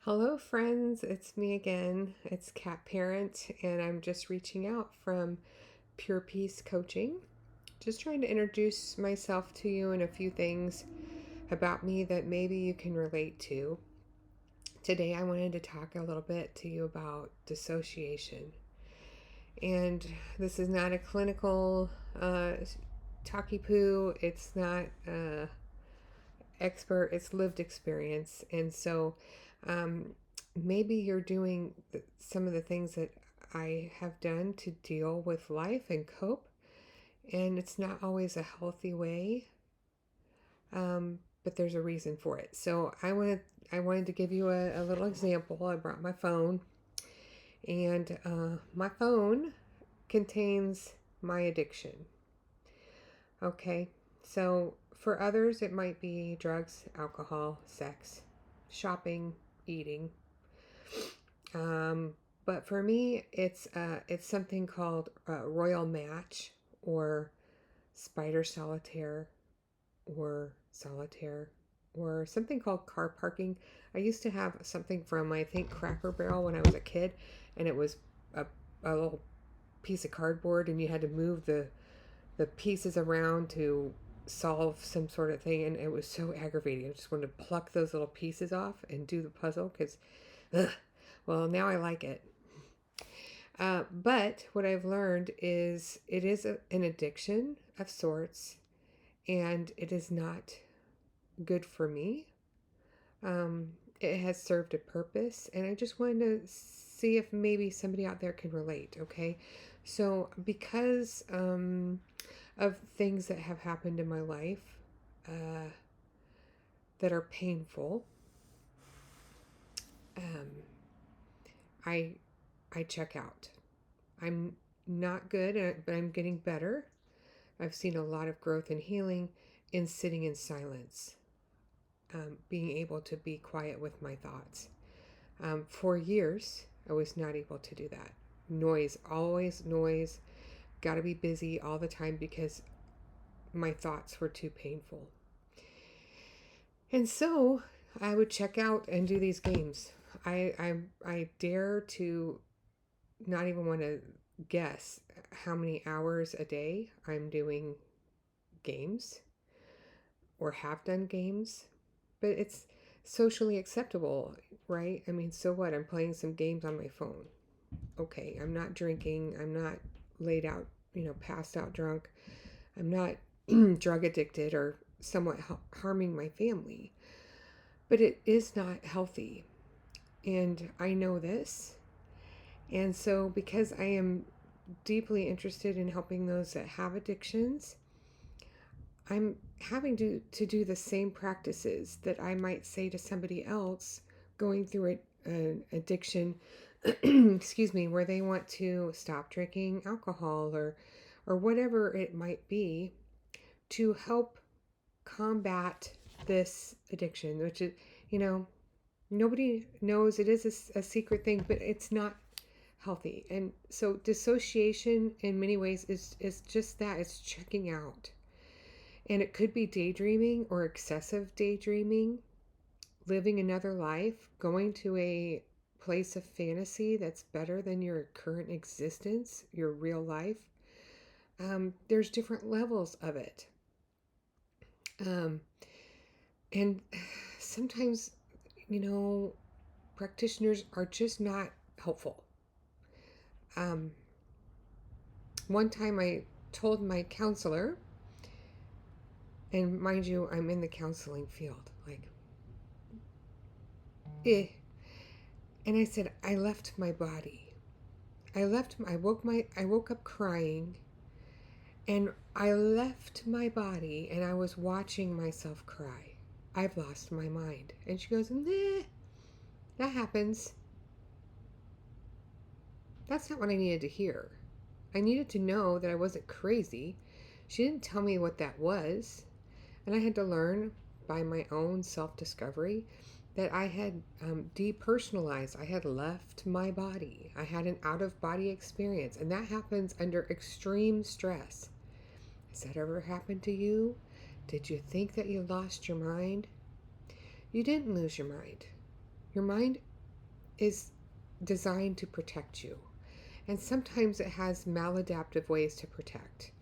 Hello, friends. It's me again. It's Cat Parent, and I'm just reaching out from Pure Peace Coaching. Just trying to introduce myself to you and a few things about me that maybe you can relate to. Today, I wanted to talk a little bit to you about dissociation. And this is not a clinical talky poo, it's not expert, it's lived experience. And so, um, maybe you're doing some of the things that I have done to deal with life and cope, and it's not always a healthy way, but there's a reason for it. So I wanted to give you a little example. I brought my phone, and my phone contains my addiction. Okay, so for others, it might be drugs, alcohol, sex, shopping, eating. Um, but for me, it's something called Royal Match or Spider Solitaire or something called car parking. I used to have something from I think Cracker Barrel when I was a kid, and it was a, a little piece of cardboard, and you had to move the pieces around to solve some sort of thing, and it was so aggravating. I just wanted to pluck those little pieces off and do the puzzle because, well, now I like it. But what I've learned is it is an addiction of sorts, and it is not good for me. It has served a purpose, and I just wanted to see if maybe somebody out there can relate. Okay, so because of things that have happened in my life uh, that are painful, um, I I check out. I'm not good, but I'm getting better. I've seen a lot of growth and healing in sitting in silence, being able to be quiet with my thoughts. For years, I was not able to do that. Noise, always noise, got to be busy all the time because my thoughts were too painful. And so I would check out and do these games. I dare to not even want to guess how many hours a day I'm doing games or have done games, but it's socially acceptable, right? I mean, so what? I'm playing some games on my phone. Okay, I'm not drinking. I'm not laid out, passed out drunk. I'm not drug addicted or somewhat harming my family, but it is not healthy. And I know this. And so, because I am deeply interested in helping those that have addictions, I'm having to do the same practices that I might say to somebody else going through an addiction, excuse me, where they want to stop drinking alcohol or whatever it might be to help combat this addiction, which is, you know, nobody knows it is a secret thing, but it's not healthy. And so dissociation in many ways is just that, it's checking out. And it could be daydreaming or excessive daydreaming, living another life, going to a place of fantasy that's better than your current existence, your real life. There's different levels of it. Um, and sometimes, you know, practitioners are just not helpful. Um, One time I told my counselor, and mind you, I'm in the counseling field, like, eh. And I said, I left my body. I woke up crying, and I left my body, and I was watching myself cry. I've lost my mind. And she goes, nah, that happens. That's not what I needed to hear. I needed to know that I wasn't crazy. She didn't tell me what that was. And I had to learn by my own self discovery that I had depersonalized. I had left my body. I had an out of body experience. And that happens under extreme stress. Has that ever happened to you? Did you think that you lost your mind? You didn't lose your mind. Your mind is designed to protect you. And sometimes it has maladaptive ways to protect.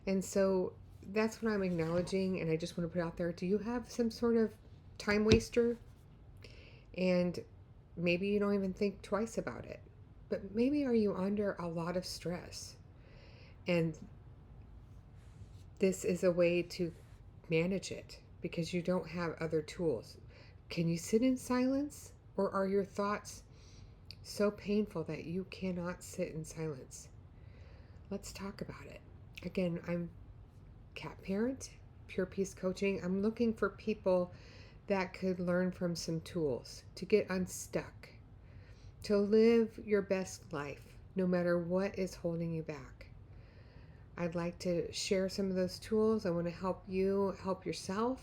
And so that's what I'm acknowledging. And I just want to put out there, do you have some sort of time waster? And maybe you don't even think twice about it. But maybe are you under a lot of stress? And this is a way to manage it because you don't have other tools. Can you sit in silence, or are your thoughts so painful that you cannot sit in silence? Let's talk about it. Again, I'm Cat Parent, Pure Peace Coaching. I'm looking for people that could learn from some tools to get unstuck, to live your best life, no matter what is holding you back. I'd like to share some of those tools. I want to help you help yourself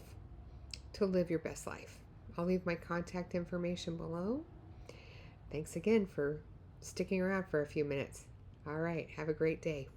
to live your best life. I'll leave my contact information below. Thanks again for sticking around for a few minutes. All right, have a great day.